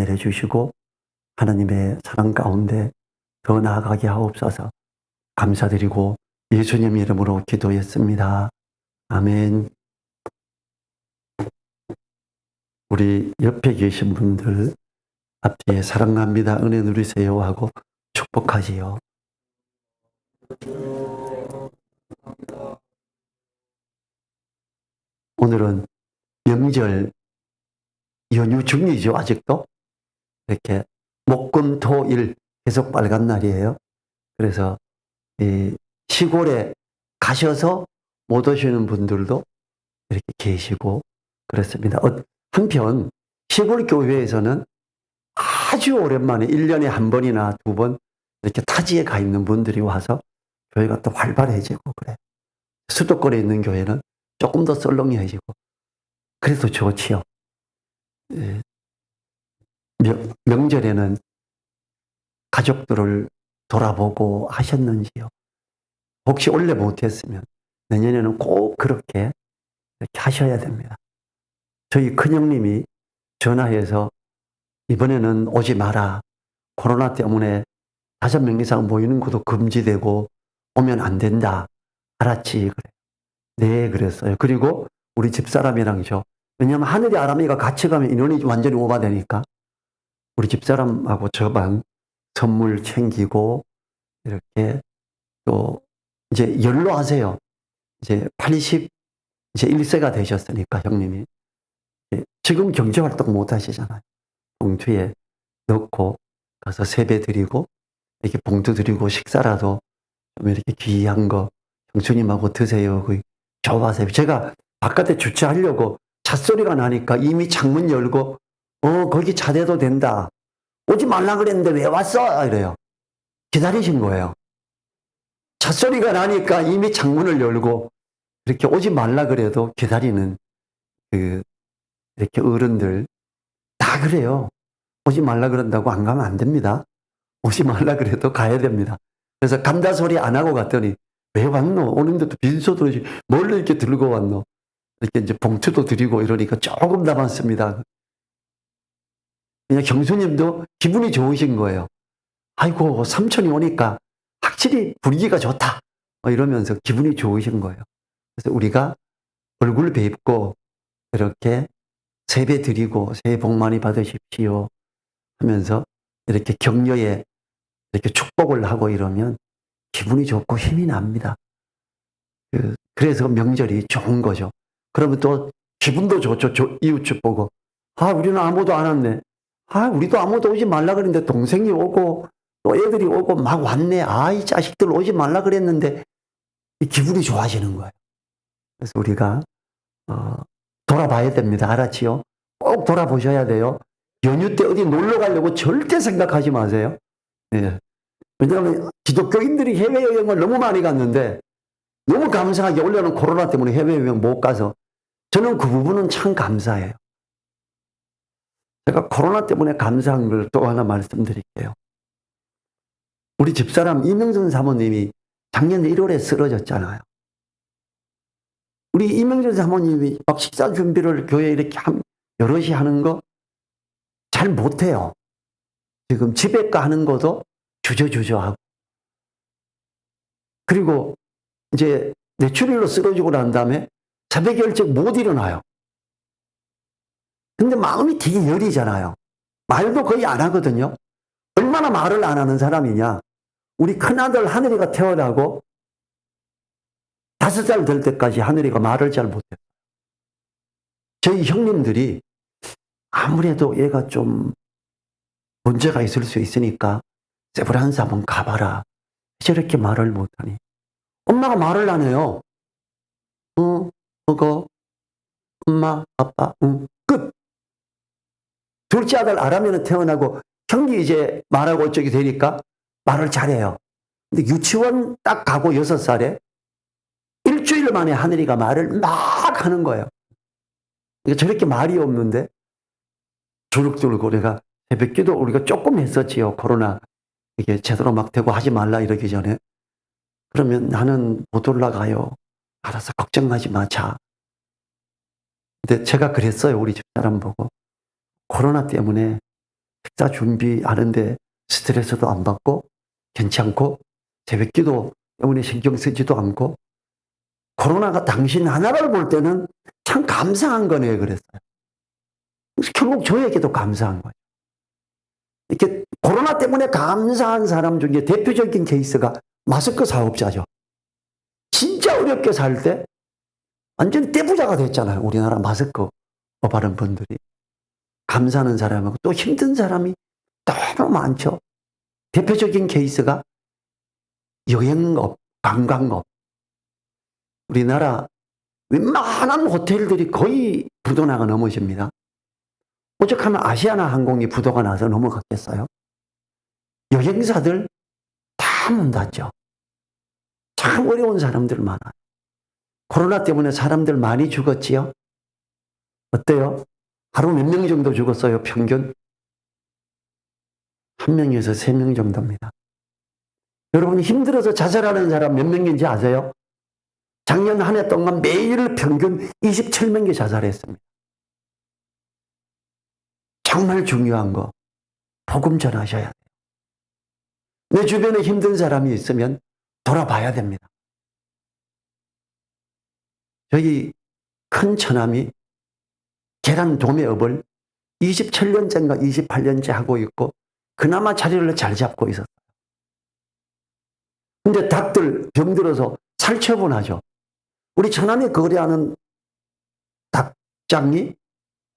내려주시고 하나님의 사랑 가운데 더 나아가게 하옵소서. 감사드리고 예수님 이름으로 기도했습니다. 아멘. 우리 옆에 계신 분들 앞뒤에 사랑합니다, 은혜 누리세요 하고 축복하지요. 오늘은 명절 연휴 중이죠. 아직도 이렇게 목금토일 계속 빨간 날이에요. 그래서 시골에 가셔서 못 오시는 분들도 이렇게 계시고 그렇습니다. 한편 시골 교회에서는 아주 오랜만에 1년에 한 번이나 두 번 이렇게 타지에 가 있는 분들이 와서 교회가 또 활발해지고 그래. 수도권에 있는 교회는 조금 더 썰렁해지고 그래도 좋지요. 명절에는 가족들을 돌아보고 하셨는지요? 혹시 원래 못했으면 내년에는 꼭 그렇게 이렇게 하셔야 됩니다. 저희 큰형님이 전화해서 이번에는 오지 마라. 코로나 때문에 5명 이상 모이는 것도 금지되고 오면 안 된다. 알았지? 그래. 네, 그랬어요. 그리고 우리 집사람이랑요. 왜냐하면 하늘이 아람이가 같이 가면 인원이 완전히 오버되니까 우리 집사람하고 저방 선물 챙기고 이렇게 또 이제 연로하세요. 이제 81세가 되셨으니까 형님이. 지금 경제활동 못 하시잖아요. 봉투에 넣고 가서 세배 드리고 이렇게 봉투 드리고 식사라도 좀 이렇게 귀한 거 형수님하고 드세요. 좋아하세요. 제가 바깥에 주차하려고 찻소리가 나니까 이미 창문 열고 거기 차대도 된다. 오지 말라 그랬는데 왜 왔어? 이래요. 기다리신 거예요. 찻소리가 나니까 이미 창문을 열고 이렇게 오지 말라 그래도 기다리는 이렇게 어른들 다 그래요. 오지 말라 그런다고 안 가면 안 됩니다. 오지 말라 그래도 가야 됩니다. 그래서 간다 소리 안 하고 갔더니 왜 왔노? 오는데도 빈소도 뭘 이렇게 들고 왔노? 이렇게 이제 봉투도 드리고 이러니까 조금 남았습니다. 그냥 경수님도 기분이 좋으신 거예요. 아이고 삼촌이 오니까 확실히 분위기가 좋다. 이러면서 기분이 좋으신 거예요. 그래서 우리가 얼굴 뵙고 이렇게 세배 드리고 새해 복 많이 받으십시오 하면서 이렇게 격려에 이렇게 축복을 하고 이러면 기분이 좋고 힘이 납니다. 그래서 명절이 좋은 거죠. 그러면 또 기분도 좋죠. 이웃집 보고 우리는 아무도 안 왔네. 우리도 아무도 오지 말라 그랬는데 동생이 오고 또 애들이 오고 막 왔네. 이 자식들 오지 말라 그랬는데 기분이 좋아지는 거예요. 그래서 우리가 돌아봐야 됩니다. 알았지요? 꼭 돌아보셔야 돼요. 연휴 때 어디 놀러 가려고 절대 생각하지 마세요. 네. 왜냐하면 기독교인들이 해외여행을 너무 많이 갔는데 너무 감사하게 원래는 코로나 때문에 해외여행 못 가서 저는 그 부분은 참 감사해요. 제가 코로나 때문에 감사한 걸 또 하나 말씀드릴게요. 우리 집사람 이명준 사모님이 작년 1월에 쓰러졌잖아요. 우리 이명준 사모님이 막 식사 준비를 교회에 이렇게 여럿이 하는 거 잘 못해요. 지금 집에 가 하는 것도 주저주저하고. 그리고 이제 뇌출혈로 쓰러지고 난 다음에 새벽에 일찍 못 일어나요. 근데 마음이 되게 여리잖아요. 말도 거의 안 하거든요. 얼마나 말을 안 하는 사람이냐. 우리 큰아들 하늘이가 태어나고 5살 될 때까지 하늘이가 말을 잘 못해요. 저희 형님들이 아무래도 얘가 좀 문제가 있을 수 있으니까 세브란스 한번 가봐라. 저렇게 말을 못하니. 엄마가 말을 안 해요. 엄마, 아빠, 끝. 둘째 아들 아람에는 태어나고 형이 이제 말하고 어쩌게 되니까 말을 잘해요. 근데 유치원 딱 가고 6살에 일주일 만에 하늘이가 말을 막 하는 거예요. 그러니까 저렇게 말이 없는데 조룩조룩 내가 새벽기도 우리가 조금 했었지요. 코로나 이게 제대로 막 되고 하지 말라 이러기 전에. 그러면 나는 못 올라가요. 알아서 걱정하지 마, 자. 근데 제가 그랬어요. 우리 집사람 보고. 코로나 때문에 식사 준비하는데 스트레스도 안 받고 괜찮고 새벽기도 때문에 신경 쓰지도 않고 코로나가 당신 하나를 볼 때는 참 감사한 거네 그랬어요. 결국 저에게도 감사한 거예요. 이렇게 코로나 때문에 감사한 사람 중에 대표적인 케이스가 마스크 사업자죠. 진짜 어렵게 살 때 완전히 떼부자가 됐잖아요. 우리나라 마스크 업하는 분들이. 감사하는 사람하고 또 힘든 사람이 너무 많죠. 대표적인 케이스가 여행업, 관광업. 우리나라 웬만한 호텔들이 거의 부도나가 넘어집니다. 오죽하면 아시아나 항공이 부도가 나서 넘어갔겠어요? 여행사들 다 문 닫죠. 참 어려운 사람들 많아요. 코로나 때문에 사람들 많이 죽었지요? 어때요? 하루 몇 명 정도 죽었어요, 평균? 1명에서 3명 정도입니다. 여러분 힘들어서 자살하는 사람 몇 명인지 아세요? 작년 한 해 동안 매일 평균 27명이 자살했습니다. 정말 중요한 거, 복음 전하셔야 돼요. 내 주변에 힘든 사람이 있으면 돌아봐야 됩니다. 저희 큰 처남이 계란 도매업을 27년째인가 28년째 하고 있고 그나마 자리를 잘 잡고 있었어요. 근데 닭들 병들어서 살처분하죠. 우리 처남이 거래하는 닭장이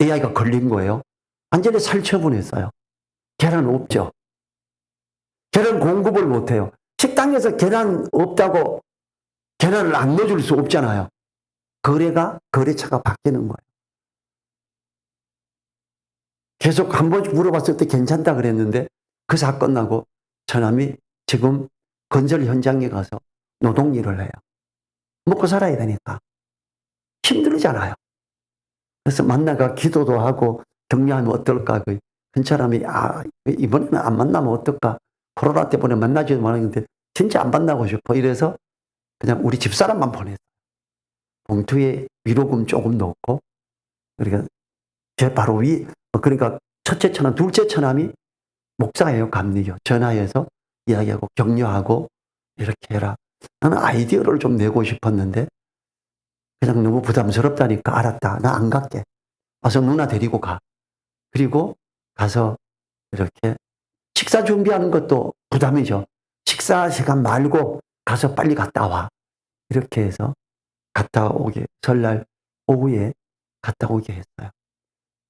AI가 걸린 거예요. 완전히 살처분했어요. 계란 없죠. 계란 공급을 못해요. 식당에서 계란 없다고 계란을 안 넣어줄 수 없잖아요. 거래차가 바뀌는 거예요. 계속 한 번씩 물어봤을 때 괜찮다 그랬는데 그 사건 나고 처남이 지금 건설 현장에 가서 노동일을 해요. 먹고 살아야 되니까. 힘들잖아요. 그래서 만나가 기도도 하고 격려하면 어떨까. 큰 사람이 이번에는 안 만나면 어떨까. 코로나 때문에 만나지도 말았는데 진짜 안 만나고 싶어. 이래서 그냥 우리 집사람만 보냈어요. 봉투에 위로금 조금 넣고 그러니까 제 바로 그러니까 첫째 처남, 둘째 처남이 목사예요. 감리교. 전화해서 이야기하고 격려하고 이렇게 해라. 나는 아이디어를 좀 내고 싶었는데 그냥 너무 부담스럽다니까 알았다. 나 안 갈게. 와서 누나 데리고 가. 그리고 가서 이렇게 식사 준비하는 것도 부담이죠. 식사 시간 말고 가서 빨리 갔다 와. 이렇게 해서 갔다 오게, 설날 오후에 갔다 오게 했어요.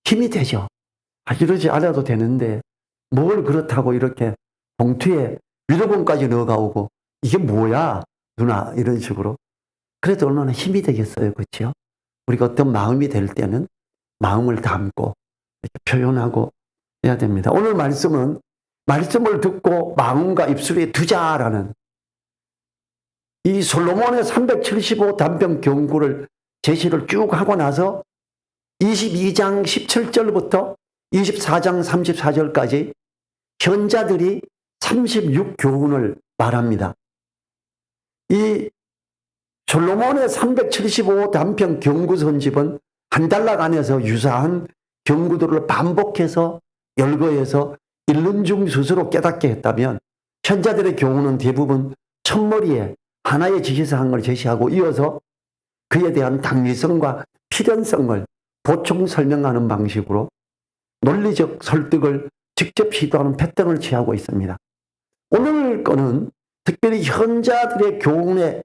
힘이 되죠. 이러지 않아도 되는데 뭘 그렇다고 이렇게 봉투에 위로금까지 넣어가 오고 이게 뭐야 누나 이런 식으로. 그래도 얼마나 힘이 되겠어요. 그렇죠? 우리가 어떤 마음이 될 때는 마음을 담고 이렇게 표현하고 해야 됩니다. 오늘 말씀은 말씀을 듣고 마음과 입술에 두자라는 이 솔로몬의 375 단편 경구를 제시를 쭉 하고 나서 22장 17절부터 24장 34절까지 현자들이 36교훈을 말합니다. 이 솔로몬의 375 단편 경구 선집은 한 달락 안에서 유사한 경구들을 반복해서 열거해서 읽는 중 스스로 깨닫게 했다면 현자들의 경우는 대부분 첫머리에 하나의 지시사항을 제시하고 이어서 그에 대한 당위성과 필연성을 보충 설명하는 방식으로 논리적 설득을 직접 시도하는 패턴을 취하고 있습니다. 오늘 거는 특별히 현자들의 교훈의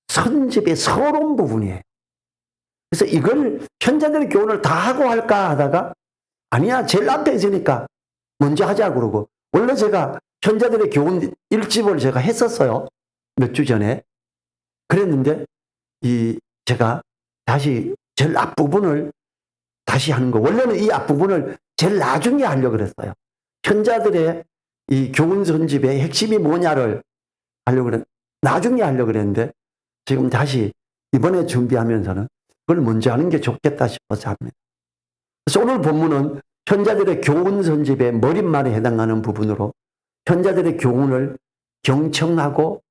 선집의 서론 부분이에요. 그래서 이걸 현자들의 교훈을 다 하고 할까 하다가 아니야 제일 앞에 있으니까 먼저 하자 그러고 원래 제가 현자들의 교훈 1집을 제가 했었어요. 몇 주 전에. 그랬는데 제가 다시 제일 앞부분을 다시 하는 거. 원래는 이 앞부분을 제일 나중에 하려고 그랬어요. 현자들의 이 교훈 선집의 핵심이 뭐냐를 나중에 하려고 그랬는데 지금 다시 이번에 준비하면서는 그걸 먼저 하는 게 좋겠다 싶어서 합니다. 그래서 오늘 본문은 현자들의 교훈 선집의 머릿말에 해당하는 부분으로 현자들의 교훈을 경청하고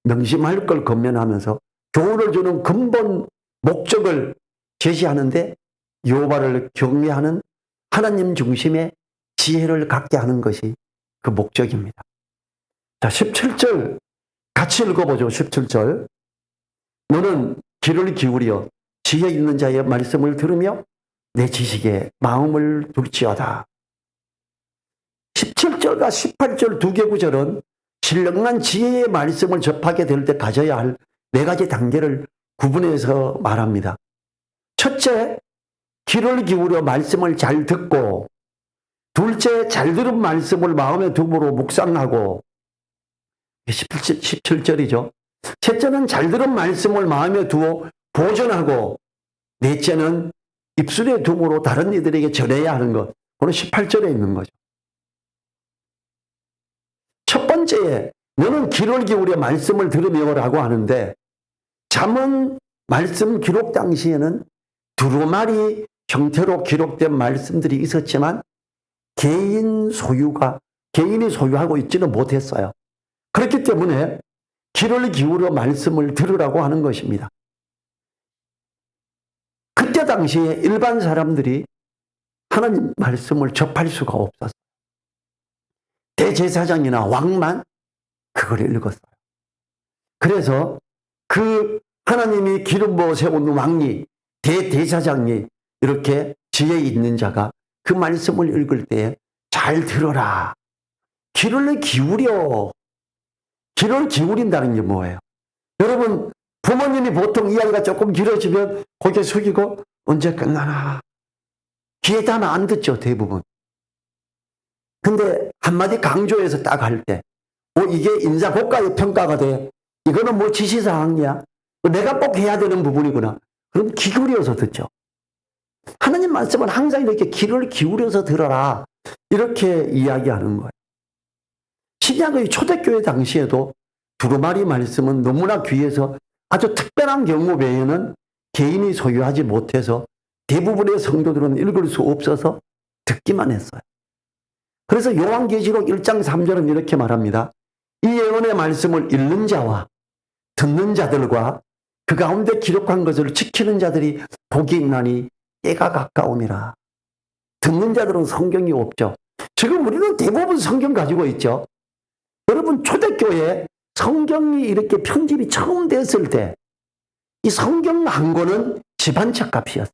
명심할 걸 건면하면서 교훈을 주는 근본 목적을 제시하는데 여호와를 경외하는 하나님 중심의 지혜를 갖게 하는 것이 그 목적입니다. 자, 17절 같이 읽어보죠. 17절. 너는 귀를 기울여 지혜 있는 자의 말씀을 들으며 내 지식에 마음을 둘지어다. 17절과 18절 두 개 구절은 신령난 지혜의 말씀을 접하게 될 때 가져야 할 네 가지 단계를 구분해서 말합니다. 첫째, 귀를 기울여 말씀을 잘 듣고, 둘째, 잘 들은 말씀을 마음에 두므로 묵상하고, 17절이죠. 셋째는 잘 들은 말씀을 마음에 두어 보존하고, 넷째는 입술에 두므로 다른 이들에게 전해야 하는 것. 그건 18절에 있는 거죠. 첫 번째에 너는 귀를 기울여 말씀을 들으며라고 하는데, 잠언 말씀 기록 당시에는 두루마리 형태로 기록된 말씀들이 있었지만 개인이 소유하고 있지는 못했어요. 그렇기 때문에 귀를 기울여 말씀을 들으라고 하는 것입니다. 그때 당시에 일반 사람들이 하나님 말씀을 접할 수가 없었어요. 대제사장이나 왕만 그걸 읽었어요. 그래서 그 하나님이 기름 부어 세운 왕이 대제사장이 이렇게 지혜 있는 자가 그 말씀을 읽을 때에 잘 들어라. 귀를 기울인다는 게 뭐예요? 여러분, 부모님이 보통 이야기가 조금 길어지면 고개 숙이고 언제 끝나나 귀에 담아 안 듣죠, 대부분. 근데 한마디 강조해서 딱 할 때 이게 인사고과의 평가가 돼. 이거는 뭐 지시사항이야. 내가 꼭 해야 되는 부분이구나. 그럼 귀 기울여서 듣죠. 하나님 말씀은 항상 이렇게 귀를 기울여서 들어라. 이렇게 이야기하는 거예요. 신약의 초대교회 당시에도 두루마리 말씀은 너무나 귀해서 아주 특별한 경우 외에는 개인이 소유하지 못해서 대부분의 성도들은 읽을 수 없어서 듣기만 했어요. 그래서 요한계시록 1장 3절은 이렇게 말합니다. 이 예언의 말씀을 읽는 자와 듣는 자들과 그 가운데 기록한 것을 지키는 자들이 복이 있나니 때가 가까움이라. 듣는 자들은 성경이 없죠. 지금 우리는 대부분 성경 가지고 있죠. 여러분, 초대교회 성경이 이렇게 편집이 처음 됐을 때 이 성경 한 권은 집안책 값이었어요.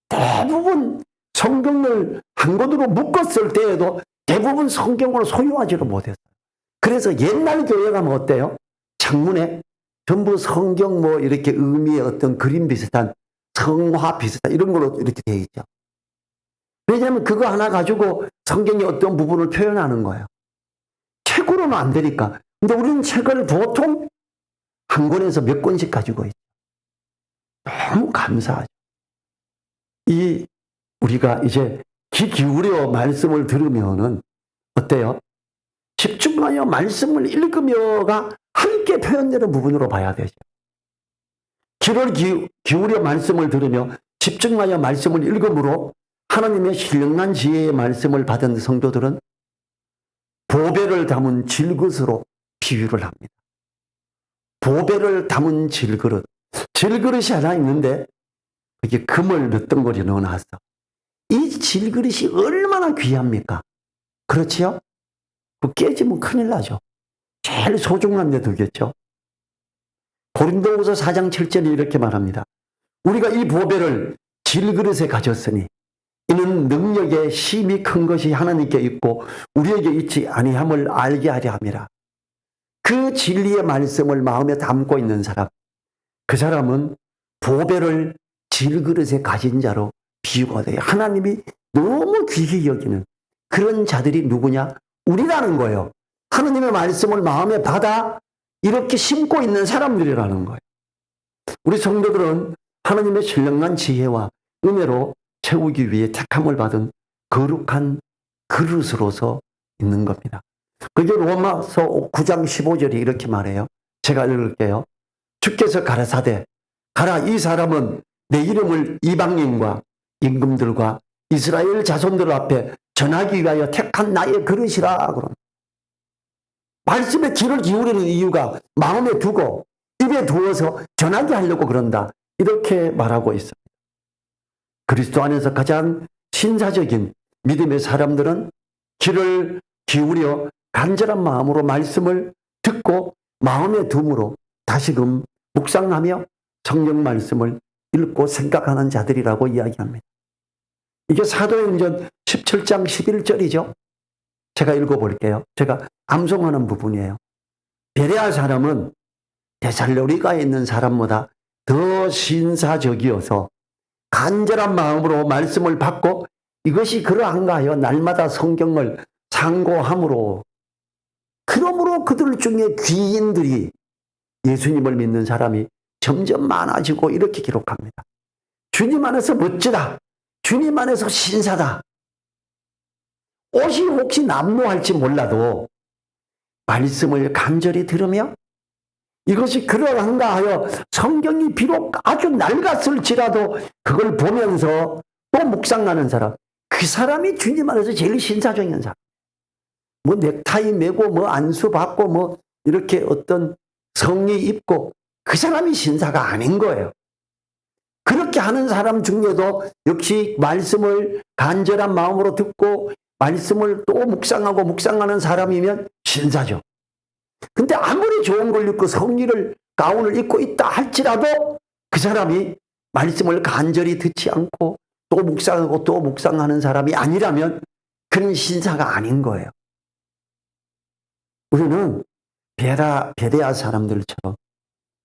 대부분 성경을 한 권으로 묶었을 때에도 대부분 성경을 소유하지도 못했어요. 그래서 옛날 교회 가면 어때요? 창문에 전부 성경 이렇게 의미의 어떤 그림 비슷한 성화 비슷한 이런 걸로 이렇게 되어 있죠. 왜냐하면 그거 하나 가지고 성경의 어떤 부분을 표현하는 거예요. 책으로는 안 되니까. 근데 우리는 책을 보통 한 권에서 몇 권씩 가지고 있죠. 너무 감사하죠. 우리가 이제 귀 기울여 말씀을 들으면은 어때요? 집중하여 말씀을 읽으며가 함께 표현되는 부분으로 봐야 되죠. 귀를 기울여 말씀을 들으며 집중하여 말씀을 읽음으로 하나님의 신령난 지혜의 말씀을 받은 성도들은 보배를 담은 질그릇으로 비유를 합니다. 보배를 담은 질그릇. 질그릇이 하나 있는데 그게 금을 몇 덩어리 넣어놨어. 이 질그릇이 얼마나 귀합니까? 그렇지요? 그 깨지면 큰일 나죠. 제일 소중한 데 두겠죠. 고린도후서 4장 7절이 이렇게 말합니다. 우리가 이 보배를 질그릇에 가졌으니 이는 능력의 힘이 큰 것이 하나님께 있고 우리에게 있지 아니함을 알게 하려 함이라. 그 진리의 말씀을 마음에 담고 있는 사람, 그 사람은 보배를 질그릇에 가진 자로 비유가 돼요. 하나님이 너무 귀히 여기는 그런 자들이 누구냐? 우리라는 거예요. 하나님의 말씀을 마음에 받아 이렇게 심고 있는 사람들이라는 거예요. 우리 성도들은 하나님의 신령한 지혜와 은혜로 채우기 위해 택함을 받은 거룩한 그릇으로서 있는 겁니다. 그게 로마서 9장 15절이 이렇게 말해요. 제가 읽을게요. 주께서 가라사대 가라, 이 사람은 내 이름을 이방인과 임금들과 이스라엘 자손들 앞에 전하기 위하여 택한 나의 그릇이라. 그럼 말씀에 귀를 기울이는 이유가 마음에 두고 입에 두어서 전하게 하려고 그런다. 이렇게 말하고 있습니다. 그리스도 안에서 가장 신사적인 믿음의 사람들은 귀를 기울여 간절한 마음으로 말씀을 듣고 마음에 둠으로 다시금 묵상하며 성경 말씀을 읽고 생각하는 자들이라고 이야기합니다. 이게 사도행전 17장 11절이죠. 제가 읽어볼게요. 제가 암송하는 부분이에요. 베레아 사람은 데살로니가에 있는 사람보다 더 신사적이어서 간절한 마음으로 말씀을 받고 이것이 그러한가 하여 날마다 성경을 상고함으로 그러므로 그들 중에 귀인들이 예수님을 믿는 사람이 점점 많아지고 이렇게 기록합니다. 주님 안에서 멋지다. 주님 안에서 신사다. 옷이 혹시 남루할지 몰라도 말씀을 간절히 들으며 이것이 그러한가 하여 성경이 비록 아주 낡았을지라도 그걸 보면서 또 묵상하는 사람, 그 사람이 주님 안에서 제일 신사적인 사람. 뭐 넥타이 메고 뭐 안수 받고 뭐 이렇게 어떤 성의 입고 그 사람이 신사가 아닌 거예요. 그렇게 하는 사람 중에도 역시 말씀을 간절한 마음으로 듣고 말씀을 또 묵상하고 묵상하는 사람이면 신사죠. 근데 아무리 좋은 걸 입고 성의를 가운을 입고 있다 할지라도 그 사람이 말씀을 간절히 듣지 않고 또 묵상하고 또 묵상하는 사람이 아니라면 그는 신사가 아닌 거예요. 우리는 베레아 사람들처럼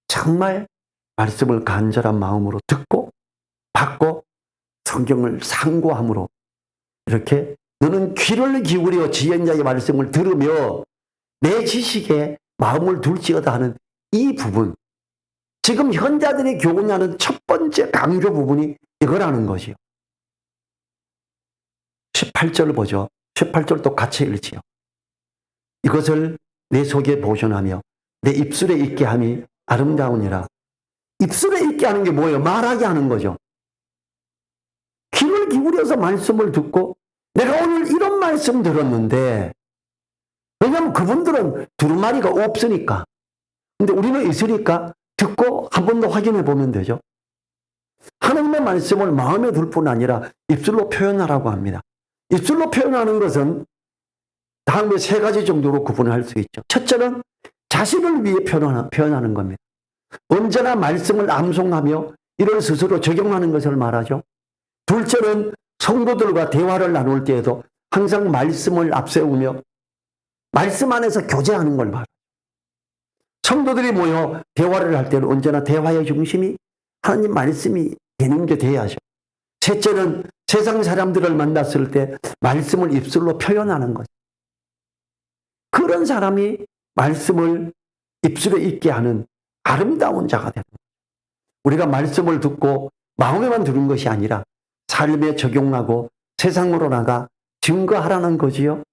정말 말씀을 간절한 마음으로 듣고 받고 성경을 상고함으로 이렇게 너는 귀를 기울여 지혜자의 말씀을 들으며 내 지식에 마음을 둘지어다 하는 이 부분, 지금 현자들이 교훈하는 첫 번째 강조 부분이 이거라는 것이요. 18절 보죠. 18절도 같이 읽지요. 이것을 내 속에 보존하며 내 입술에 있게 함이 아름다우니라. 입술에 있게 하는 게 뭐예요? 말하게 하는 거죠. 귀를 기울여서 말씀을 듣고 내가 오늘 이런 말씀 들었는데, 왜냐하면 그분들은 두루마리가 없으니까. 근데 우리는 있으니까 듣고 한 번 더 확인해 보면 되죠. 하나님의 말씀을 마음에 둘 뿐 아니라 입술로 표현하라고 합니다. 입술로 표현하는 것은 다음에 세 가지 정도로 구분할 수 있죠. 첫째는 자신을 위해 표현하는 겁니다. 언제나 말씀을 암송하며 이를 스스로 적용하는 것을 말하죠. 둘째는 성도들과 대화를 나눌 때에도 항상 말씀을 앞세우며 말씀 안에서 교제하는 걸 말하죠. 성도들이 모여 대화를 할 때는 언제나 대화의 중심이 하나님 말씀이 되는 게 돼야죠. 셋째는 세상 사람들을 만났을 때 말씀을 입술로 표현하는 거죠. 그런 사람이 말씀을 입술에 있게 하는 아름다운 자가 되는 거예요. 우리가 말씀을 듣고 마음에만 두는 것이 아니라 삶에 적용하고 세상으로 나가 증거하라는 거지요.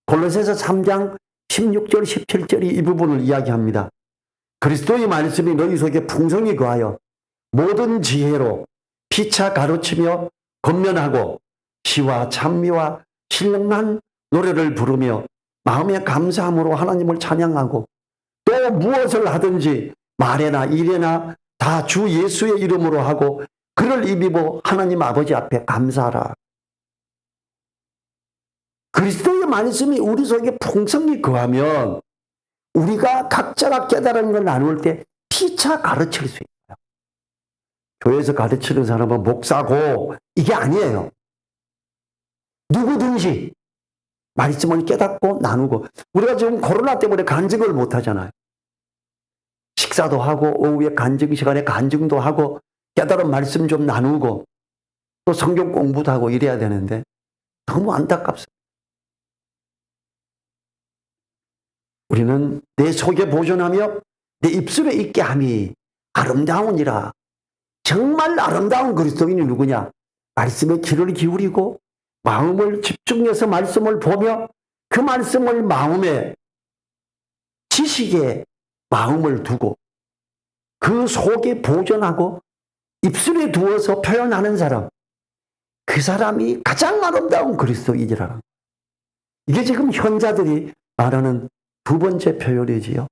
골로새서 3장 16절 17절이 이 부분을 이야기합니다. 그리스도의 말씀이 너희 속에 풍성히 거하여 모든 지혜로 피차 가르치며 권면하고 시와 찬미와 신령한 노래를 부르며 마음의 감사함으로 하나님을 찬양하고 또 무엇을 하든지 말에나 일에나 다 주 예수의 이름으로 하고 그를 입이고 하나님 아버지 앞에 감사하라. 그리스도의 말씀이 우리 속에 풍성히 거하면 우리가 각자가 깨달은 걸 나눌 때 피차 가르칠 수 있어요. 교회에서 가르치는 사람은 목사고 이게 아니에요. 누구든지 말씀을 깨닫고 나누고, 우리가 지금 코로나 때문에 간증을 못 하잖아요. 식사도 하고 오후에 간증 시간에 간증도 하고 깨달은 말씀 좀 나누고 또 성경 공부도 하고 이래야 되는데 너무 안타깝습니다. 우리는 내 속에 보존하며 내 입술에 있게 함이 아름다우니라. 정말 아름다운 그리스도인이 누구냐? 말씀에 귀를 기울이고 마음을 집중해서 말씀을 보며 그 말씀을 마음에 지식에 마음을 두고 그 속에 보존하고 입술에 두어서 표현하는 사람, 그 사람이 가장 아름다운 그리스도인이라는, 이게 지금 현자들이 말하는 두 번째 표현이지요.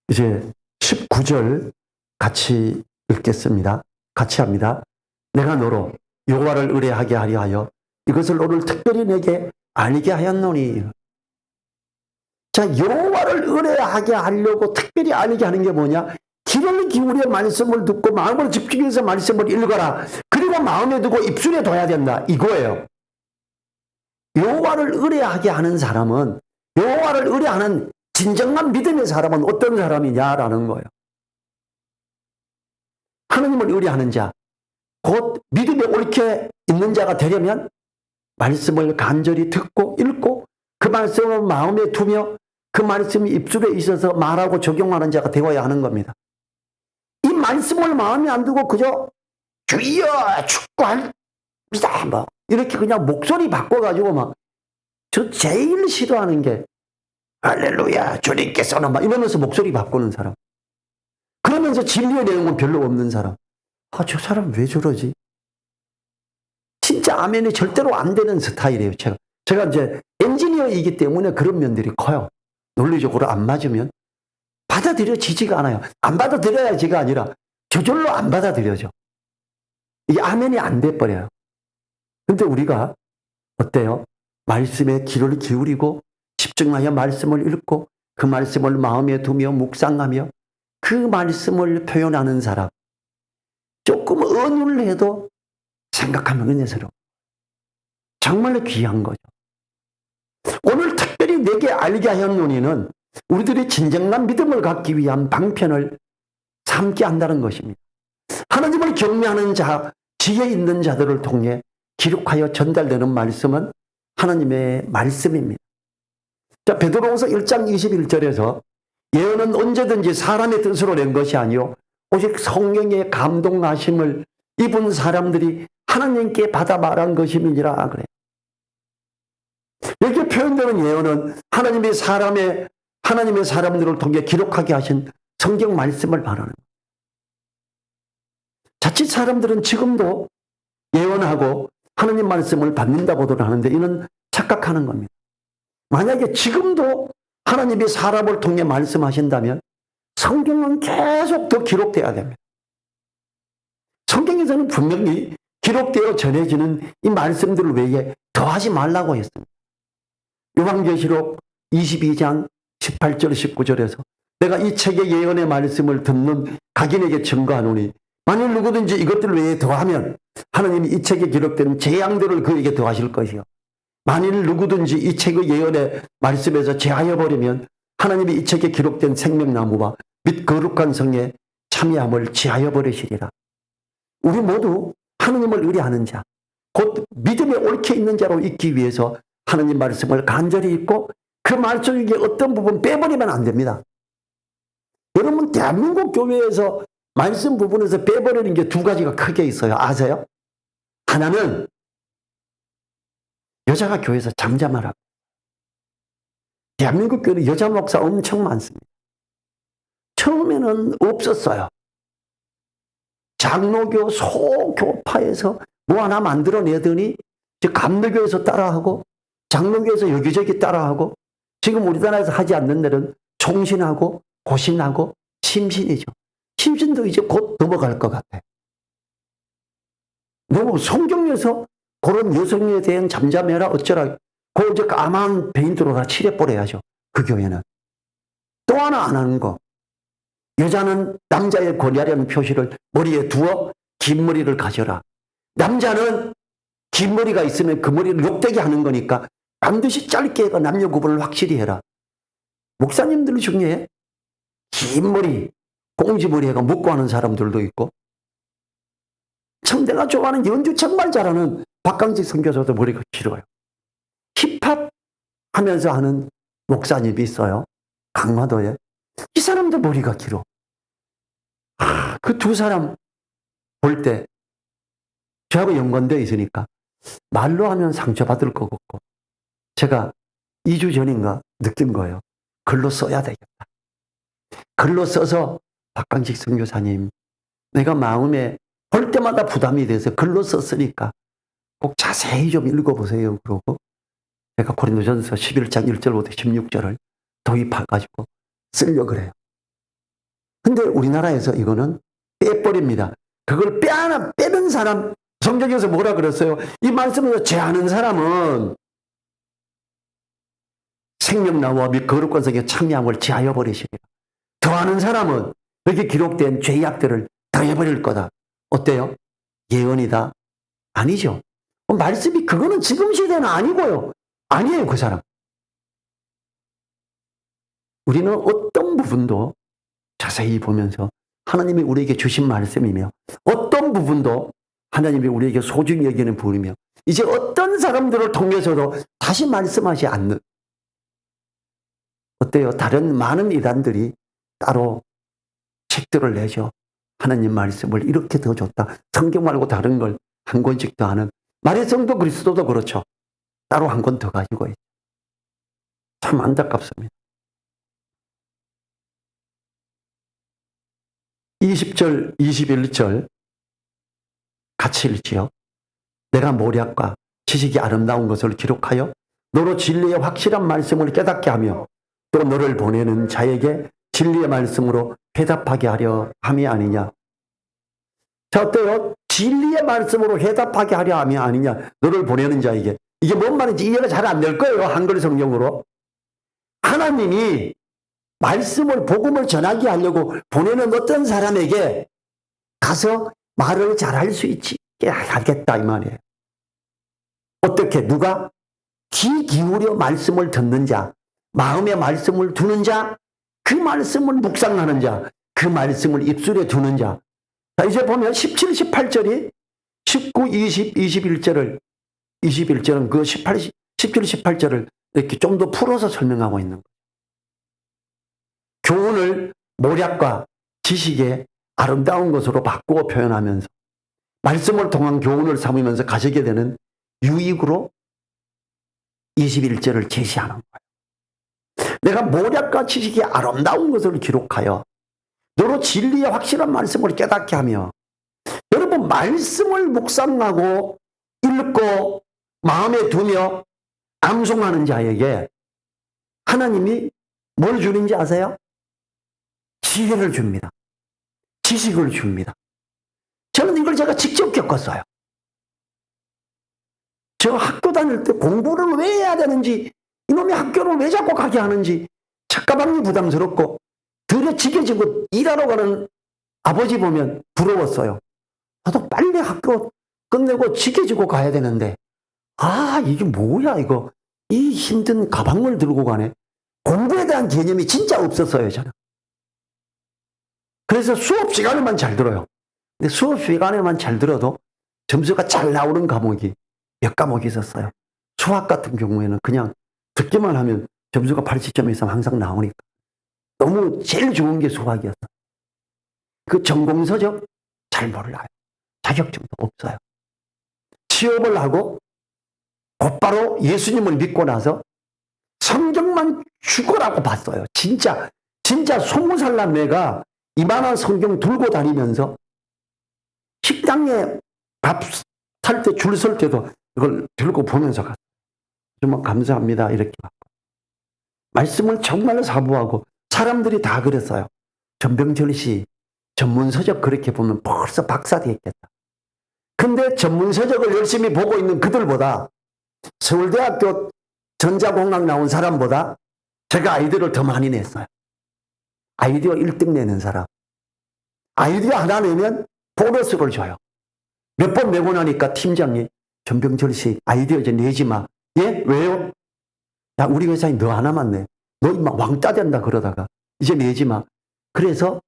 이제 19절 같이 읽겠습니다. 같이 합니다. 내가 너로 여호와를 의뢰하게 하려 하여 이것을 오늘 특별히 내게 알게 하였노니. 자, 여호와를 의뢰하게 하려고 특별히 알게 하는 게 뭐냐? 귀를 기울여 말씀을 듣고 마음을 집중해서 말씀을 읽어라. 그리고 마음에 두고 입술에 둬야 된다. 이거예요. 여호와를 의뢰하게 하는 사람은, 여호와를 의뢰하는 진정한 믿음의 사람은 어떤 사람이냐라는 거예요. 하나님을 의뢰하는 자, 곧 믿음에 옳게 있는 자가 되려면 말씀을 간절히 듣고 읽고 그 말씀을 마음에 두며 그 말씀이 입술에 있어서 말하고 적용하는 자가 되어야 하는 겁니다. 이 말씀을 마음에 안 두고 그저 주여 축구합니다 뭐 이렇게 그냥 목소리 바꿔가지고 막 저 제일 싫어하는 게 할렐루야 주님께서는 막 이러면서 목소리 바꾸는 사람, 그러면서 진리의 내용은 별로 없는 사람, 아, 저 사람 왜 저러지? 진짜 아멘이 절대로 안 되는 스타일이에요. 제가 이제 엔지니어이기 때문에 그런 면들이 커요. 논리적으로 안 맞으면 받아들여지지가 않아요. 안 받아들여야지가 아니라 저절로 안 받아들여져. 이게 아멘이 안 돼버려요. 근데 우리가 어때요? 말씀에 귀를 기울이고 집중하여 말씀을 읽고 그 말씀을 마음에 두며 묵상하며 그 말씀을 표현하는 사람, 조금 언유를 해도 생각하면 은혜스러워. 정말로 귀한 거죠. 오늘 특별히 내게 알게 하였노니는 우리들이 진정한 믿음을 갖기 위한 방편을 삼게 한다는 것입니다. 하나님을 경외하는 자, 지혜 있는 자들을 통해 기록하여 전달되는 말씀은 하나님의 말씀입니다. 자, 베드로후서 1장 21절에서 예언은 언제든지 사람의 뜻으로 낸 것이 아니요 오직 성령의 감동하심을 입은 사람들이 하나님께 받아 말한 것임이니라 그래요. 여기 표현되는 예언은 하나님의 사람들을 통해 기록하게 하신 성경 말씀을 말하는 거예요. 자칫 사람들은 지금도 예언하고 하나님 말씀을 받는다고도 하는데 이는 착각하는 겁니다. 만약에 지금도 하나님이 사람을 통해 말씀하신다면 성경은 계속 더 기록돼야 됩니다. 성경에서는 분명히 기록되어 전해지는 이 말씀들 외에 더하지 말라고 했습니다. 요한계시록 22장 18절 19절에서 내가 이 책의 예언의 말씀을 듣는 각인에게 증거하노니 만일 누구든지 이것들 외에 더하면 하나님이 이 책에 기록된 재앙들을 그에게 더하실 것이요 만일 누구든지 이 책의 예언의 말씀에서 제하여 버리면 하나님이 이 책에 기록된 생명나무와 및 거룩한 성에 참여함을 제하여 버리시리라. 우리 모두 하나님을 의뢰하는 자, 곧 믿음에 옳게 있는 자로 있기 위해서 하나님 말씀을 간절히 읽고 그 말씀 중에 어떤 부분 빼버리면 안 됩니다. 여러분, 대한민국 교회에서 말씀 부분에서 빼버리는 게 두 가지가 크게 있어요. 아세요? 하나는 여자가 교회에서 잠잠하라고. 대한민국 교회는 여자 목사 엄청 많습니다. 처음에는 없었어요. 장로교 소교파에서 뭐 하나 만들어내더니 감리교에서 따라하고 장로교에서 여기저기 따라하고 지금 우리나라에서 하지 않는 데는 총신하고 고신하고 심신이죠. 심신도 이제 곧 넘어갈 것 같아요. 너무 성경에서 그런 여성에 대한 잠잠해라 어쩌라 그 이제 까만 베인트로 다 칠해버려야죠. 그 교회는. 또 하나 안 하는 거. 여자는 남자의 권위하려는 표시를 머리에 두어 긴 머리를 가져라. 남자는 긴 머리가 있으면 그 머리를 욕되게 하는 거니까 반드시 짧게 해가 남녀 구분을 확실히 해라. 목사님들 중에 긴 머리, 꽁지머리 해가 묶고 하는 사람들도 있고 참 내가 좋아하는 연주 정말 잘하는 박강직 선교사도 머리가 길어요. 힙합 하면서 하는 목사님이 있어요. 강화도에. 이 사람도 머리가 길어. 그 두 사람 볼 때 저하고 연관되어 있으니까 말로 하면 상처받을 것 같고 제가 2주 전인가 느낀 거예요. 글로 써야 되겠다. 글로 써서 박강식 선교사님 내가 마음에 볼 때마다 부담이 돼서 글로 썼으니까 꼭 자세히 좀 읽어보세요. 그러고 제가 고린도전서 11장 1절부터 16절을 도입해가지고 쓰려고 그래요. 근데 우리나라에서 이거는 빼버립니다. 그걸 빼는 사람 성경에서 뭐라 그랬어요? 이 말씀을 제하는 사람은 생명나무와 및 거룩한 성에 참여함을 제하여 버리시리라. 더하는 사람은 여기 기록된 죄악들을 더해버릴 거다. 어때요? 예언이다? 아니죠. 말씀이 그거는 지금 시대는 아니고요. 아니에요, 그 사람. 우리는 어떤 부분도 자세히 보면서 하나님이 우리에게 주신 말씀이며 어떤 부분도 하나님이 우리에게 소중히 여기는 부분이며 이제 어떤 사람들을 통해서도 다시 말씀하지 않는 어때요? 다른 많은 이단들이 따로 책들을 내죠. 하나님 말씀을 이렇게 더 줬다. 성경 말고 다른 걸 한 권씩 더 하는 말의 성도 그리스도도 그렇죠. 따로 한 권 더 가지고 있어요. 참 안타깝습니다. 20절, 21절 같이 읽지요. 내가 모략과 지식이 아름다운 것을 기록하여 너로 진리의 확실한 말씀을 깨닫게 하며 또 너를 보내는 자에게 진리의 말씀으로 회답하게 하려 함이 아니냐. 자, 어때요? 진리의 말씀으로 회답하게 하려 함이 아니냐. 너를 보내는 자에게. 이게 뭔 말인지 이해가 잘 안 될 거예요. 한글 성경으로. 하나님이 말씀을 복음을 전하게 하려고 보내는 어떤 사람에게 가서 말을 잘할 수 있게 하겠다 이 말이에요. 어떻게? 누가? 귀 기울여 말씀을 듣는 자, 마음에 말씀을 두는 자, 그 말씀을 묵상하는 자, 그 말씀을 입술에 두는 자. 자, 이제 보면 17, 18절이 19, 20, 21절은 그 17, 18절을 이렇게 좀 더 풀어서 설명하고 있는 거예요. 교훈을 모략과 지식의 아름다운 것으로 바꾸어 표현하면서 말씀을 통한 교훈을 삼으면서 가지게 되는 유익으로 21절을 제시하는 거예요. 내가 모략과 지식의 아름다운 것을 기록하여 너로 진리의 확실한 말씀을 깨닫게 하며 여러분 말씀을 묵상하고 읽고 마음에 두며 암송하는 자에게 하나님이 뭘 주는지 아세요? 지혜를 줍니다. 지식을 줍니다. 저는 이걸 제가 직접 겪었어요. 저 학교 다닐 때 공부를 왜 해야 되는지 이놈이 학교를 왜 자꾸 가게 하는지 책가방이 부담스럽고 들에 지게지고 일하러 가는 아버지 보면 부러웠어요. 나도 빨리 학교 끝내고 지게지고 가야 되는데 이게 뭐야 이거 이 힘든 가방을 들고 가네. 공부에 대한 개념이 진짜 없었어요 저는. 그래서 수업 시간에만 잘 들어요. 근데 수업 시간에만 잘 들어도 점수가 잘 나오는 과목이 몇 과목이 있었어요. 수학 같은 경우에는 그냥 듣기만 하면 점수가 80점 이상 항상 나오니까 너무 제일 좋은 게 수학이었어요. 그 전공서적 잘 몰라요. 자격증도 없어요. 취업을 하고 곧바로 예수님을 믿고 나서 성경만 죽어라고 봤어요. 진짜 20살 남매가 이만한 성경 들고 다니면서 식당에 밥 살 때 줄 설 때도 이걸 들고 보면서 갔어요. 정말 감사합니다. 이렇게 받고. 말씀을 정말 사모하고 사람들이 다 그랬어요. 전병철 씨 전문서적 그렇게 보면 벌써 박사 되겠다. 근데 전문서적을 열심히 보고 있는 그들보다 서울대학교 전자공학 나온 사람보다 제가 아이디어를 더 많이 냈어요. 아이디어 1등 내는 사람. 아이디어 하나 내면 보너스를 줘요. 몇 번 내고 나니까 팀장이 전병철 씨 아이디어 이제 내지 마. 예? 왜요? 야 우리 회사에 너 하나만 내. 너 막 왕따 된다 그러다가 이제 내지 마. 그래서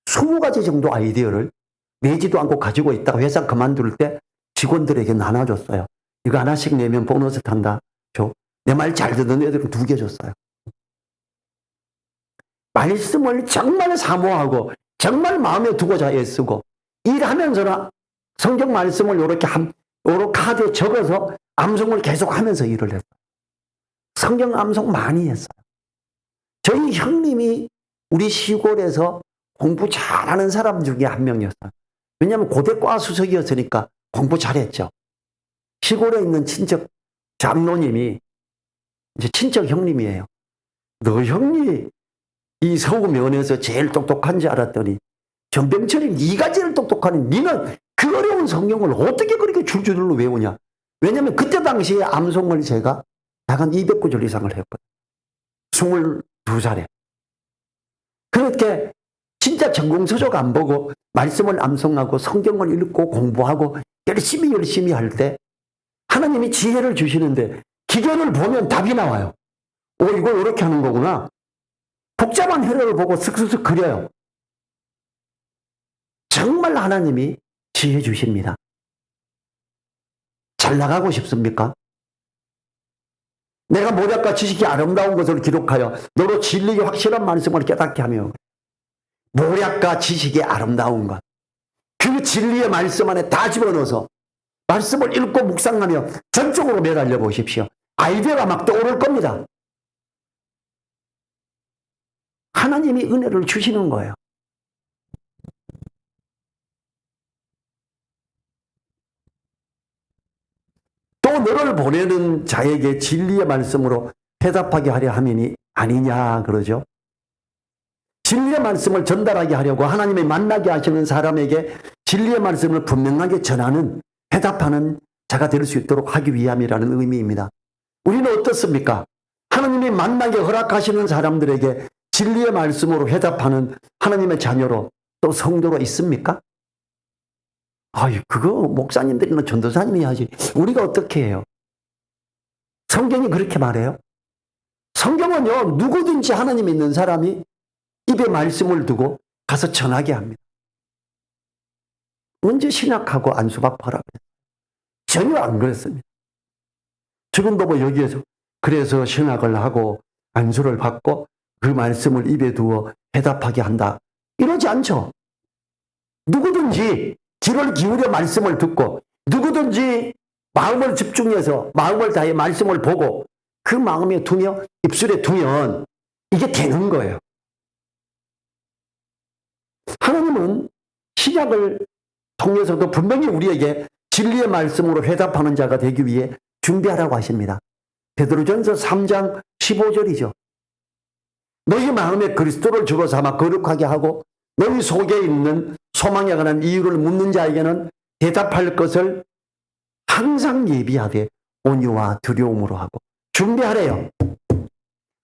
20가지 정도 아이디어를 내지도 않고 가지고 있다가 회사 그만둘 때 직원들에게 나눠줬어요. 이거 하나씩 내면 보너스 탄다. 줘. 내 말 잘 듣는 애들은 2개 줬어요. 말씀을 정말 사모하고 정말 마음에 두고자 애쓰고 일하면서는 성경 말씀을 이렇게 카드에 적어서 암송을 계속하면서 일을 했어요. 성경 암송 많이 했어요. 저희 형님이 우리 시골에서 공부 잘하는 사람 중에 한 명이었어요. 왜냐하면 고대과 수석이었으니까 공부 잘했죠. 시골에 있는 친척 장로님이 이제 친척 형님이에요. 너 형이 이 서구 면에서 제일 똑똑한 줄 알았더니 전병철이 네가 제일 똑똑하니 니는 그 어려운 성경을 어떻게 그렇게 줄줄로 외우냐? 왜냐하면 그때 당시에 암송을 제가 약 한 200구절 이상을 했거든요. 22살에. 그렇게 진짜 전공서적 안 보고 말씀을 암송하고 성경을 읽고 공부하고 열심히 할 때 하나님이 지혜를 주시는데 기계를 보면 답이 나와요. 이걸 이렇게 하는 거구나. 복잡한 회로를 보고 슥슥슥 그려요. 정말 하나님이 지혜 주십니다. 잘 나가고 싶습니까? 내가 모략과 지식이 아름다운 것을 기록하여 너로 진리의 확실한 말씀을 깨닫게 하며 모략과 지식이 아름다운 것, 그 진리의 말씀 안에 다 집어넣어서 말씀을 읽고 묵상하며 전적으로 매달려 보십시오. 아이디어가 막 떠오를 겁니다. 하나님이 은혜를 주시는 거예요. 또 너를 보내는 자에게 진리의 말씀으로 대답하게 하려 함이니 아니냐 그러죠. 진리의 말씀을 전달하게 하려고 하나님이 만나게 하시는 사람에게 진리의 말씀을 분명하게 전하는 대답하는 자가 될 수 있도록 하기 위함이라는 의미입니다. 우리는 어떻습니까? 하나님이 만나게 허락하시는 사람들에게 진리의 말씀으로 회답하는 하나님의 자녀로 또 성도로 있습니까? 그거 목사님들이나 전도사님이 하지. 우리가 어떻게 해요? 성경이 그렇게 말해요? 성경은요, 누구든지 하나님 있는 사람이 입에 말씀을 두고 가서 전하게 합니다. 언제 신학하고 안수박파라고 해요? 전혀 안 그랬습니다. 지금도 여기에서 그래서 신학을 하고 안수를 받고 그 말씀을 입에 두어 대답하게 한다. 이러지 않죠. 누구든지 귀를 기울여 말씀을 듣고 누구든지 마음을 집중해서 마음을 다해 말씀을 보고 그 마음에 두며 입술에 두면 이게 되는 거예요. 하나님은 신약을 통해서도 분명히 우리에게 진리의 말씀으로 회답하는 자가 되기 위해 준비하라고 하십니다. 베드로전서 3장 15절이죠. 너희 마음에 그리스도를 주로 삼아 거룩하게 하고 너희 속에 있는 소망에 관한 이유를 묻는 자에게는 대답할 것을 항상 예비하되 온유와 두려움으로 하고 준비하래요.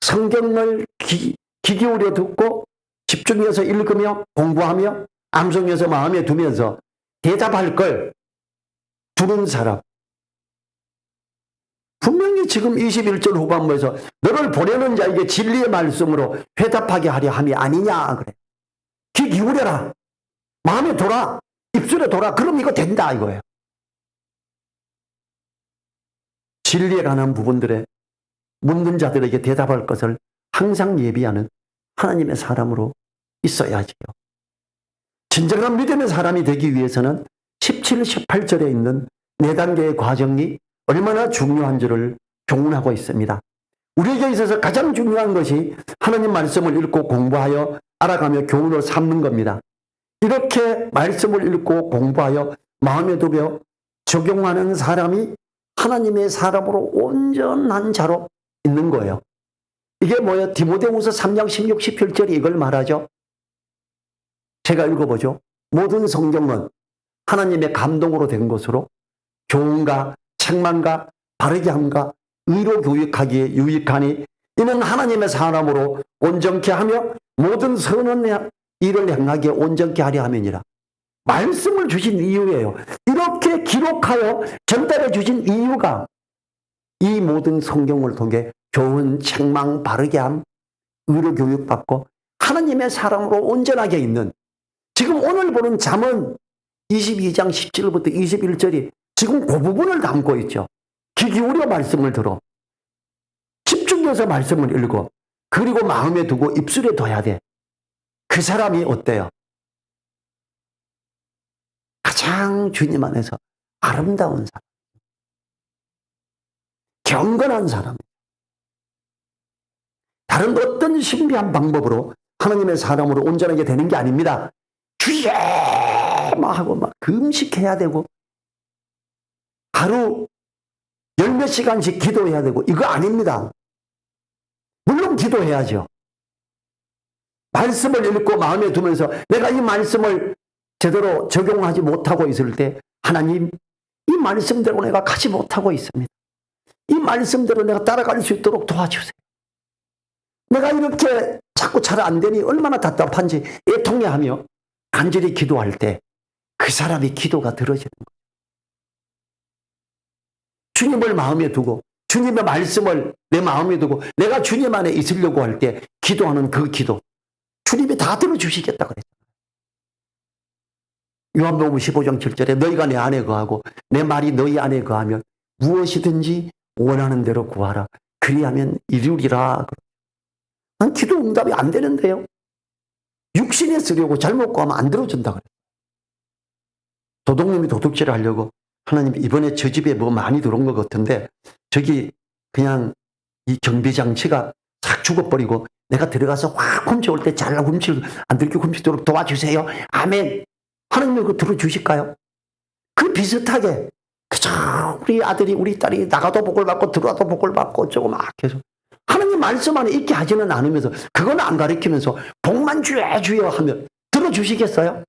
성경을 귀 기울여 듣고 집중해서 읽으며 공부하며 암송해서 마음에 두면서 대답할 걸 두는 사람. 분명히 지금 21절 후반부에서 너를 보내는 자에게 진리의 말씀으로 회답하게 하려 함이 아니냐 그래. 귀 기울여라. 마음에 둬라. 입술에 둬라. 그럼 이거 된다 이거예요. 진리에 관한 부분들에 묻는 자들에게 대답할 것을 항상 예비하는 하나님의 사람으로 있어야지요. 진정한 믿음의 사람이 되기 위해서는 17, 18절에 있는 4단계의 과정이 얼마나 중요한지를 교훈하고 있습니다. 우리에게 있어서 가장 중요한 것이 하나님 말씀을 읽고 공부하여 알아가며 교훈을 삼는 겁니다. 이렇게 말씀을 읽고 공부하여 마음에 두며 적용하는 사람이 하나님의 사람으로 온전한 자로 있는 거예요. 이게 뭐예요? 디모데후서 3장 16, 17절이 이걸 말하죠. 제가 읽어보죠. 모든 성경은 하나님의 감동으로 된 것으로 교훈과 책망과 바르게 함과 의로 교육하기에 유익하니 이는 하나님의 사람으로 온전케 하며 모든 선한 일을 행하기에 온전케 하려 함이니라. 말씀을 주신 이유예요. 이렇게 기록하여 전달해 주신 이유가 이 모든 성경을 통해 교훈, 책망, 바르게 함, 의로 교육받고 하나님의 사람으로 온전하게 있는, 지금 오늘 보는 잠언 22장 17절부터 21절이 지금 그 부분을 담고 있죠. 귀 기울여 말씀을 들어 집중해서 말씀을 읽고 그리고 마음에 두고 입술에 둬야 돼. 그 사람이 어때요? 가장 주님 안에서 아름다운 사람, 경건한 사람, 다른 어떤 신비한 방법으로 하나님의 사람으로 온전하게 되는 게 아닙니다. 주여 하고 막 금식해야 되고 하루 10몇 시간씩 기도해야 되고 이거 아닙니다. 물론 기도해야죠. 말씀을 읽고 마음에 두면서 내가 이 말씀을 제대로 적용하지 못하고 있을 때 하나님, 이 말씀대로 내가 가지 못하고 있습니다. 이 말씀대로 내가 따라갈 수 있도록 도와주세요. 내가 이렇게 자꾸 잘 안 되니 얼마나 답답한지 애통해하며 간절히 기도할 때 그 사람의 기도가 들어지는 거예요. 주님을 마음에 두고 주님의 말씀을 내 마음에 두고 내가 주님 안에 있으려고 할 때 기도하는 그 기도, 주님이 다 들어주시겠다 그랬잖아요. 요한복음 15장 7절에 너희가 내 안에 거하고 내 말이 너희 안에 거하면 무엇이든지 원하는 대로 구하라. 그리하면 이루리라. 난 기도 응답이 안 되는데요. 육신에 쓰려고 잘못 구하면 안 들어준다 그래요. 도둑놈이 도둑질을 하려고 하나님 이번에 저 집에 뭐 많이 들어온 것 같은데 저기 그냥 이 경비장치가 싹 죽어버리고 내가 들어가서 확 훔쳐올 때 잘 안 들게 훔치도록 도와주세요. 아멘. 하나님이 그거 들어주실까요? 그 비슷하게 그저 우리 아들이 우리 딸이 나가도 복을 받고 들어와도 복을 받고 어쩌고 막 계속 하나님 말씀 안에 있게 하지는 않으면서 그건 안 가르치면서 복만 주여 주여 하면 들어주시겠어요?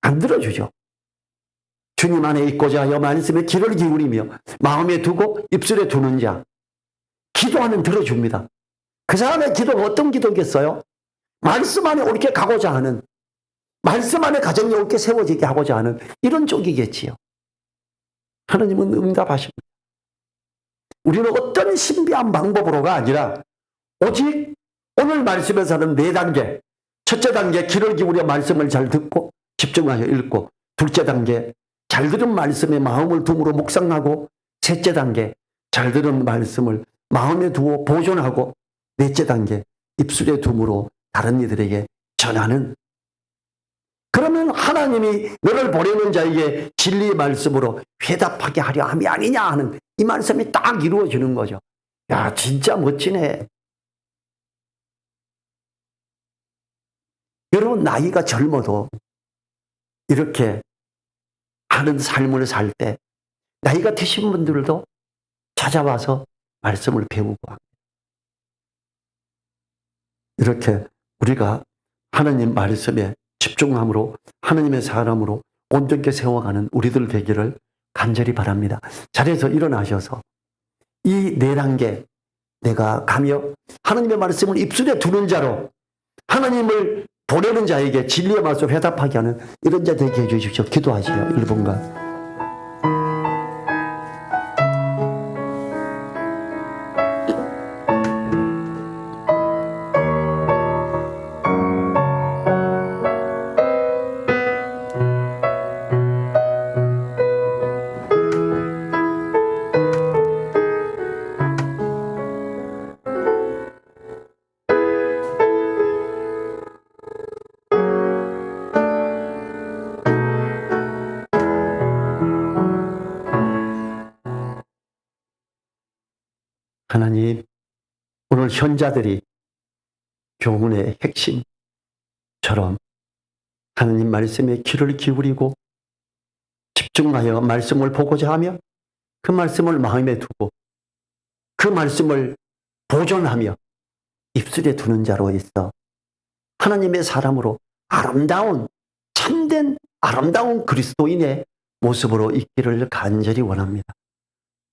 안 들어주죠. 주님 안에 있고자 하여 말씀에 귀를 기울이며 마음에 두고 입술에 두는 자, 기도하면 들어줍니다. 그 사람의 기도가 어떤 기도겠어요? 말씀 안에 옳게 가고자 하는, 말씀 안에 가정이 옳게 세워지게 하고자 하는 이런 쪽이겠지요. 하나님은 응답하십니다. 우리는 어떤 신비한 방법으로가 아니라 오직 오늘 말씀에서는 4단계. 첫째 단계, 귀를 기울여 말씀을 잘 듣고 집중하여 읽고, 둘째 단계, 잘 들은 말씀에 마음을 둠으로 묵상하고, 셋째 단계, 잘 들은 말씀을 마음에 두어 보존하고, 넷째 단계, 입술에 둠으로 다른 이들에게 전하는. 그러면 하나님이 너를 보내는 자에게 진리의 말씀으로 회답하게 하려 함이 아니냐 하는 이 말씀이 딱 이루어지는 거죠. 야, 진짜 멋지네. 여러분, 나이가 젊어도 이렇게 하는 삶을 살 때 나이가 드신 분들도 찾아와서 말씀을 배우고 합니다. 이렇게 우리가 하나님 말씀에 집중함으로 하나님의 사람으로 온전케 세워가는 우리들 되기를 간절히 바랍니다. 자리에서 일어나셔서 이 4단계 내가 가며 하나님의 말씀을 입술에 두는 자로 하나님을 보내는 자에게 진리의 말씀 회답하게 하는 이런 자 되게 해주십시오. 기도하시오. 1분간. 하나님, 오늘 현자들이 교훈의 핵심처럼 하나님 말씀에 귀를 기울이고 집중하여 말씀을 보고자 하며 그 말씀을 마음에 두고 그 말씀을 보존하며 입술에 두는 자로 있어 하나님의 사람으로 아름다운, 참된 아름다운 그리스도인의 모습으로 있기를 간절히 원합니다.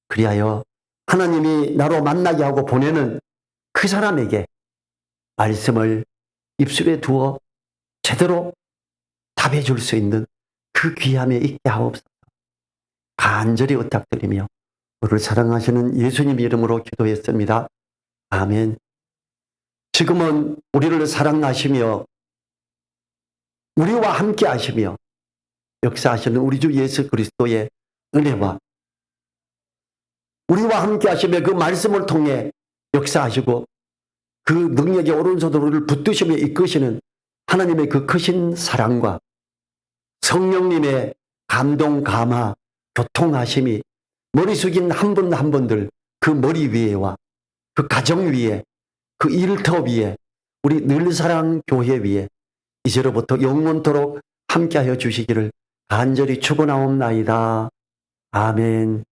그리하여 하나님이 나로 만나게 하고 보내는 그 사람에게 말씀을 입술에 두어 제대로 답해 줄 수 있는 그 귀함에 있게 하옵소서. 간절히 부탁드리며 우리를 사랑하시는 예수님 이름으로 기도했습니다. 아멘. 지금은 우리를 사랑하시며 우리와 함께 하시며 역사하시는 우리 주 예수 그리스도의 은혜와 우리와 함께 하시며 그 말씀을 통해 역사하시고 그 능력의 오른손으로 우리를 붙드시며 이끄시는 하나님의 그 크신 사랑과 성령님의 감동, 감화, 교통하심이 머리 숙인 한 분 한 분들 그 머리 위에와 그 가정 위에 그 일터 위에 우리 늘사랑 교회 위에 이제로부터 영원토록 함께하여 주시기를 간절히 축원하옵나이다. 아멘.